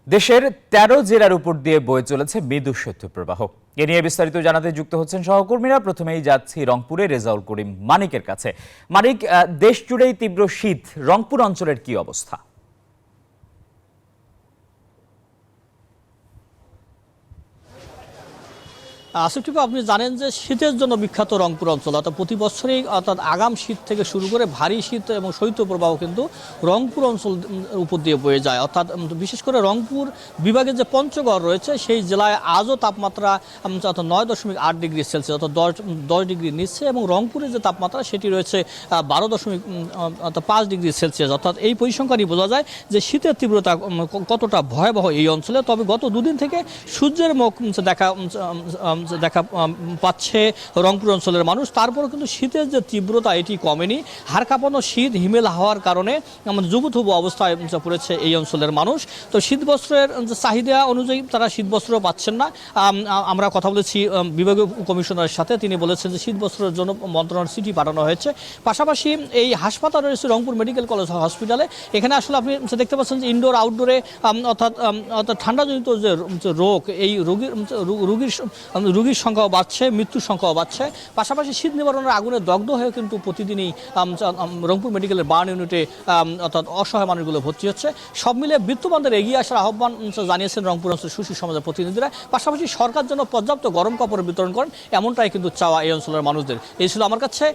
দেশের ১৩ জেলার উপর দিয়ে বয়ে চলেছে মৃদু শৈত্যপ্রবাহ। এ নিয়ে বিস্তারিত জানাতে যুক্ত হচ্ছেন সহকর্মীরা। প্রথমেই যাচ্ছি রংপুরে রেজাউল করিম মানিকের কাছে। মানিক, দেশ জুড়েই তীব্র শীত, রংপুর অঞ্চলের কি অবস্থা? আসিফ, আপনি জানেন যে শীতের জন্য বিখ্যাত রংপুর অঞ্চল। অর্থাৎ প্রতি বছরই অর্থাৎ আগাম শীত থেকে শুরু করে ভারী শীত এবং শৈত্যপ্রবাহ কিন্তু রংপুর অঞ্চল উপর দিয়ে বয়ে যায়। অর্থাৎ বিশেষ করে রংপুর বিভাগের যে পঞ্চগড় রয়েছে সেই জেলায় আজও তাপমাত্রা 9.8 ডিগ্রি সেলসিয়াস অর্থাৎ 10 ডিগ্রি নিচ্ছে, এবং রংপুরের যে তাপমাত্রা সেটি রয়েছে 12.5 ডিগ্রি সেলসিয়াস। অর্থাৎ এই পরিসংখ্যানই বোঝা যায় যে শীতের তীব্রতা কতটা ভয়াবহ এই অঞ্চলে। তবে গত দুদিন থেকে সূর্যের মুখ দেখা পাচ্ছে রংপুর অঞ্চলের মানুষ। তারপরেও কিন্তু শীতের যে তীব্রতা এটি কমেনি। হাড় কাঁপানো শীত হিমেল হাওয়ার কারণে জুবুথুবু অবস্থায় পড়েছে এই অঞ্চলের মানুষ। তো শীত বস্ত্রের চাহিদা অনুযায়ী তারা শীত বস্ত্র পাচ্ছেন না। আমরা কথা বলেছি বিভাগীয় কমিশনারের সাথে, তিনি বলেছেন যে শীত বস্ত্রের জন্য মন্ত্রণালয়ের চিঠি পাঠানো হয়েছে। পাশাপাশি এই হাসপাতাল রয়েছে রংপুর মেডিকেল কলেজ হসপিটালে। এখানে আসলে আপনি দেখতে পাচ্ছেন যে ইনডোর আউটডোরে অর্থাৎ ঠান্ডাজনিত যে রোগ, এই রোগীর সংখ্যাও বাড়ছে, মৃত্যুর সংখ্যাও বাড়ছে। পাশাপাশি শীত নিবারণের আগুনে দগ্ধ হয়ে কিন্তু প্রতিদিনই রংপুর মেডিকেলের বার্ন ইউনিটে অর্থাৎ অসহায় মানুষগুলো ভর্তি হচ্ছে। সব মিলে বিত্তবানদের এগিয়ে আসার আহ্বান জানিয়েছেন রংপুর অঞ্চলের সুশীল সমাজের প্রতিনিধিরা। পাশাপাশি সরকার যেন পর্যাপ্ত গরম কাপড় বিতরণ করেন, এমনটাই কিন্তু চাওয়া এই অঞ্চলের মানুষদের। এই ছিল আমার কাছে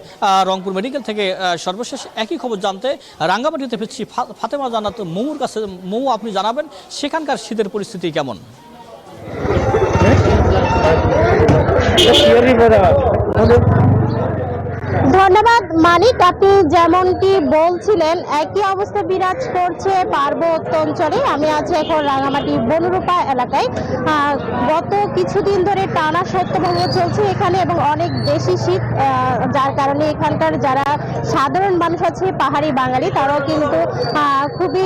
রংপুর মেডিকেল থেকে সর্বশেষ একই খবর জানতে রাঙ্গামাটিতে ফিরছি ফাতেমা জান্নাত মৌর কাছে। মৌ, আপনি জানাবেন সেখানকার শীতের পরিস্থিতি কেমন? ধন্যবাদ মানিক। আপনি যেমনটি বলছিলেন একই অবস্থা বিরাজ করছে পার্বত্য অঞ্চলে। আমি আছি এখন রাঙামাটি বনরূপা এলাকায়। গত কিছুদিন ধরে টানা শৈত্যপ্রবাহ চলছে এখানে এবং অনেক বেশি শীত, যার কারণে এখানকার যারা সাধারণ মানুষ আছে পাহাড়ি বাঙালি তারাও কিন্তু খুবই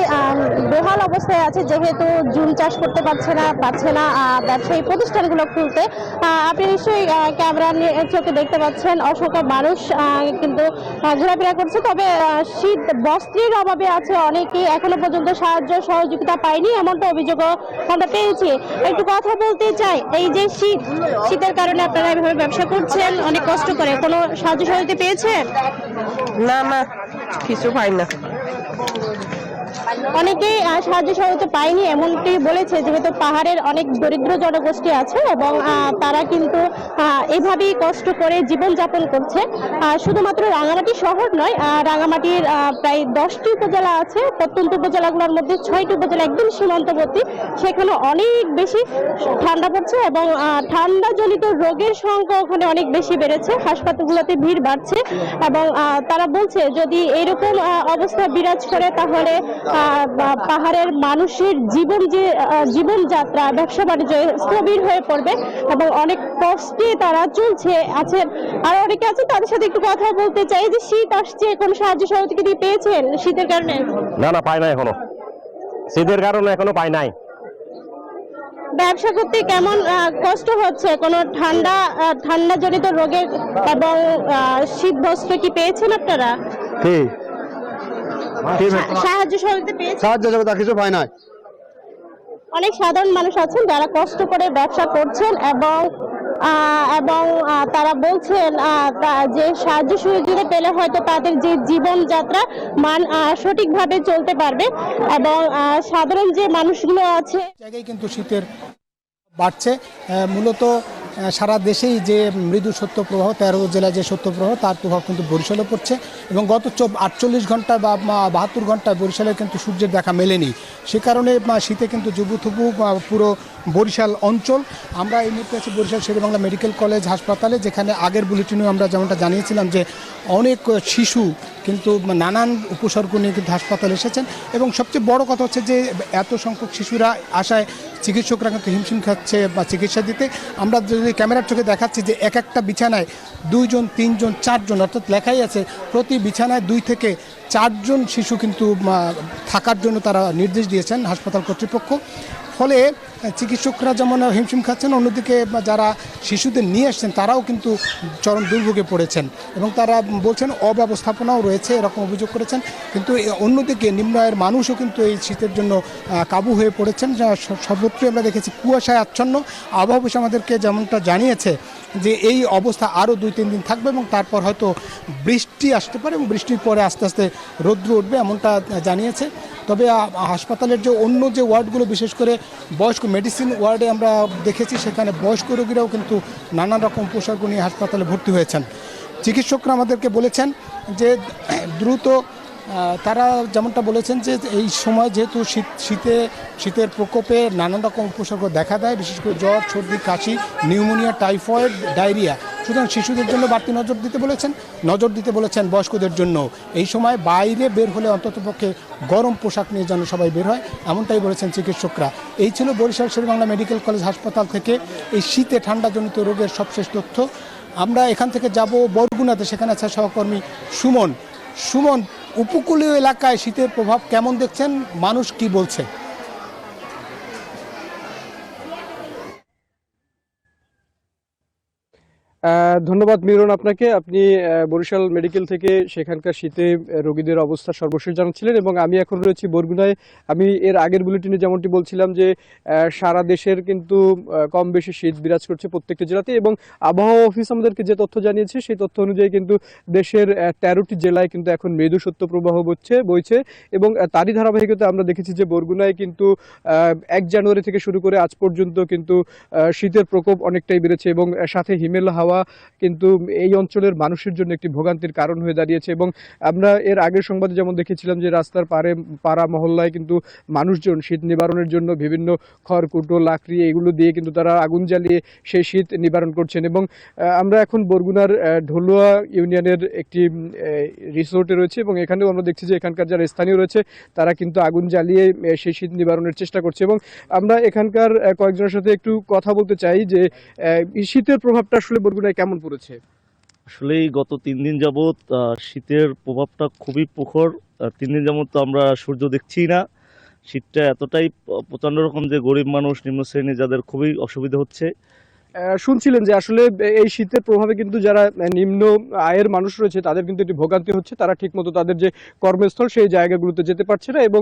বেহাল অবস্থায় আছে, যেহেতু জুম চাষ করতে পারছে না ব্যবসায়ী প্রতিষ্ঠানগুলো খুলতে। আপনি নিশ্চয়ই ক্যামেরা চোখে দেখতে পাচ্ছেন অসংখ্য মানুষ কিন্তু ঘোরাফেরা করছে। তবে শীত বস্ত্রের অভাবে আছে অনেকেই, এখনো পর্যন্ত সাহায্য সহযোগিতা পায়নি, এমনটা অভিযোগও আমরা পেয়েছি। একটু কথা বলতে চাই, এই যে শীতের কারণে আপনারা এভাবে ব্যবসা করছেন অনেক কষ্ট করে, কোনো সাহায্য সহযোগিতা পেয়েছেন? না, কিছু পাই না। অনেকেই সাহায্য সহযোগিতা পায়নি এমনটি বলেছে, যেহেতু পাহাড়ের অনেক দরিদ্র জনগোষ্ঠী আছে এবং তারা কিন্তু এভাবেই কষ্ট করে জীবনযাপন করছে। শুধুমাত্র রাঙামাটি শহর নয়, রাঙামাটির প্রায় 10টি উপজেলা আছে। প্রত্যন্ত উপজেলাগুলোর মধ্যে 6টি উপজেলা একদম সীমান্তবর্তী, সেখানে অনেক বেশি ঠান্ডা পড়ছে এবং ঠান্ডাজনিত রোগের সংখ্যা ওখানে অনেক বেশি বেড়েছে। হাসপাতালগুলোতে ভিড় বাড়ছে এবং তারা বলছে যদি এরকম অবস্থা বিরাজ করে তাহলে পাহাড়ের মানুষের জীবনযাত্রা, ব্যবসা বাণিজ্য স্থবির হয়ে পড়বে এবং অনেক কষ্টে তারা চলছে আছেন। আর অনেকে আছে, তাদের সাথে একটু কথা বলতে চাই। যে শীত আসছে, কোন সাহায্য সহযোগিতা পেয়েছেন শীতের কারণে? না, পাই নাই এখনো, শীতের কারণে এখনো পাই নাই। ব্যবসা করতে কেমন কষ্ট হচ্ছে? কোনো ঠান্ডাজনিত রোগের এবং শীত বস্ত্র কি পেয়েছেন আপনারা? সাহায্য সহযোগিতা পেয়েছেন? সাহায্য সহযোগিতা কিছু পাই নাই। অনেক সাধারণ মানুষ আছেন যারা কষ্ট করে ব্যবসা করছেন এবং তারা বলছেন যে সাহায্য সহযোগিতা পেলে হয়তো তাদের যে জীবনযাত্রা মান সঠিকভাবে চলতে পারবে এবং সাধারণ যে মানুষগুলো আছে জায়গায় কিন্তু শীতের বাড়ছে। মূলত সারা দেশেই যে মৃদু শৈত্যপ্রবাহ, 13 জেলায় যে শৈত্যপ্রবাহ তার প্রভাব কিন্তু বরিশালে পড়ছে এবং গত 48 ঘন্টায় বা 72 ঘন্টায় বরিশালে কিন্তু সূর্যের দেখা মেলেনি। সে কারণে শীতে কিন্তু জুবুথুবু পুরো বরিশাল অঞ্চল। আমরা এই মুহূর্তে আছি বরিশাল শেরেবাংলা মেডিকেল কলেজ হাসপাতালে, যেখানে আগের বুলেটিনেও আমরা যেমনটা জানিয়েছিলাম যে অনেক শিশু কিন্তু নানান উপসর্গ নিয়ে কিন্তু হাসপাতালে এসেছেন এবং সবচেয়ে বড় কথা হচ্ছে যে এত সংখ্যক শিশুরা আসায় চিকিৎসকরা কিন্তু হিমশিম খাচ্ছে বা চিকিৎসা দিতে। আমরা যদি ক্যামেরার চোখে দেখাচ্ছি যে এক একটা বিছানায় 2 জন 3 জন 4 জন, অর্থাৎ লেখাই আছে প্রতি বিছানায় 2 থেকে 4 জন শিশু কিন্তু থাকার জন্য তারা নির্দেশ দিয়েছেন হাসপাতাল কর্তৃপক্ষ। ফলে চিকিৎসকরা যেমন হিমশিম খাচ্ছেন, অন্যদিকে যারা শিশুদের নিয়ে আসছেন তারাও কিন্তু চরম দুর্ভোগে পড়েছেন এবং তারা বলছেন অব্যবস্থাপনাও রয়েছে, এরকম অভিযোগ করেছেন। কিন্তু অন্যদিকে নিম্ন আয়ের মানুষও কিন্তু এই শীতের জন্য কাবু হয়ে পড়েছেন। সর্বত্রই আমরা দেখেছি কুয়াশায় আচ্ছন্ন। আবহাওয়া অফিস আমাদেরকে যেমনটা জানিয়েছে যে এই অবস্থা আরও 2-3 দিন থাকবে এবং তারপর হয়তো বৃষ্টি আসতে পারে এবং বৃষ্টির পরে আস্তে আস্তে রৌদ্র উঠবে, এমনটা জানিয়েছে। তবে হাসপাতালের যে অন্য যে ওয়ার্ডগুলো, বিশেষ করে বয়স্ক মেডিসিন ওয়ার্ডে আমরা দেখেছি, সেখানে বয়স্ক রোগীরাও কিন্তু নানান রকম উপসর্গ নিয়ে হাসপাতালে ভর্তি হয়েছেন। চিকিৎসকরা আমাদেরকে বলেছেন যে দ্রুত তারা যেমনটা বলেছেন যে এই সময় যেহেতু শীতের প্রকোপে নানান রকম উপসর্গ দেখা দেয়, বিশেষ করে জ্বর, সর্দি, কাশি, নিউমোনিয়া, টাইফয়েড, ডায়রিয়া, সুতরাং শিশুদের জন্য বাড়তি নজর দিতে বলেছেন বয়স্কদের জন্য। এই সময় বাইরে বের হলে অন্ততপক্ষে গরম পোশাক নিয়ে যেন সবাই বের হয়, এমনটাই বলেছেন চিকিৎসকরা। এই ছিল বরিশাল শেরেবাংলা মেডিকেল কলেজ হাসপাতাল থেকে এই শীতে ঠান্ডাজনিত রোগের সবশেষ তথ্য। আমরা এখান থেকে যাব বরগুনাতে, সেখানে আছে সহকর্মী সুমন, উপকূলীয় এলাকায় শীতের প্রভাব কেমন দেখছেন, মানুষ কি বলছে? ধন্যবাদ মিরন আপনাকে। আপনি বরিশাল মেডিকেল থেকে সেখানকার শীতে রোগীদের অবস্থা সর্বশেষ জানাচ্ছিলেন এবং আমি এখন রয়েছি বরগুনায়। আমি এর আগের বুলেটিনে যেমনটি বলছিলাম যে সারা দেশের কিন্তু কম বেশি শীত বিরাজ করছে প্রত্যেকটি জেলাতে এবং আবহাওয়া অফিস আমাদেরকে যে তথ্য জানিয়েছে সেই তথ্য অনুযায়ী কিন্তু দেশের 13টি জেলায় কিন্তু এখন মৃদু শৈত্যপ্রবাহ বইছে এবং তারই ধারাবাহিকতা আমরা দেখেছি যে বরগুনায় কিন্তু 1 জানুয়ারি থেকে শুরু করে আজ পর্যন্ত কিন্তু শীতের প্রকোপ অনেকটাই বেড়েছে এবং সাথে হিমেল হাওয়া কিন্তু এই অঞ্চলের মানুষের জন্য একটি ভোগান্তির কারণ হয়ে দাঁড়িয়েছে। এবং আমরা এর আগের সংবাদে যেমন দেখেছিলাম যে রাস্তার পাড়া মহল্লায় কিন্তু মানুষজন শীত নিবারণের জন্য বিভিন্ন খড়কুটো, লাকড়ি এগুলো দিয়ে কিন্তু তারা আগুন জ্বালিয়ে সেই শীত নিবারণ করছেন। এবং আমরা এখন বরগুনার ঢলুয়া ইউনিয়নের একটি রিসোর্টে রয়েছে এবং এখানেও আমরা দেখছি যে এখানকার যারা স্থানীয় রয়েছে তারা কিন্তু আগুন জ্বালিয়ে সেই শীত নিবারণের চেষ্টা করছে। এবং আমরা এখানকার কয়েকজনের সাথে একটু কথা বলতে চাই যে শীতের প্রভাবটা আসলে বরগুনায় কেমন পড়েছে। আসলে গত 3 দিন যাবৎ শীতের প্রভাবটা খুবই প্রখর। 3 দিন যাবৎ তো আমরা সূর্য দেখছি না। শীতটা এতটাই প্রচন্ড রকম যে গরিব মানুষ, নিম্ন শ্রেণী যাদের খুবই অসুবিধা হচ্ছে। শুনছিলেন যে আসলে এই শীতের প্রভাবে কিন্তু যারা নিম্ন আয়ের মানুষ রয়েছে তাদের কিন্তু একটি ভোগান্তি হচ্ছে। তারা ঠিকমতো তাদের যে কর্মস্থল সেই জায়গাগুলোতে যেতে পারছে না এবং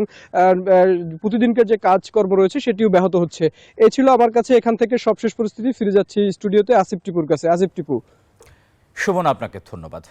প্রতিদিনকার যে কাজকর্ম রয়েছে সেটিও ব্যাহত হচ্ছে। এই ছিল আমার কাছে এখান থেকে সবশেষ পরিস্থিতি। ফিরে যাচ্ছি স্টুডিওতে আসিফ টিপুর কাছে। আসিফ টিপু। সুমন, আপনাকে ধন্যবাদ।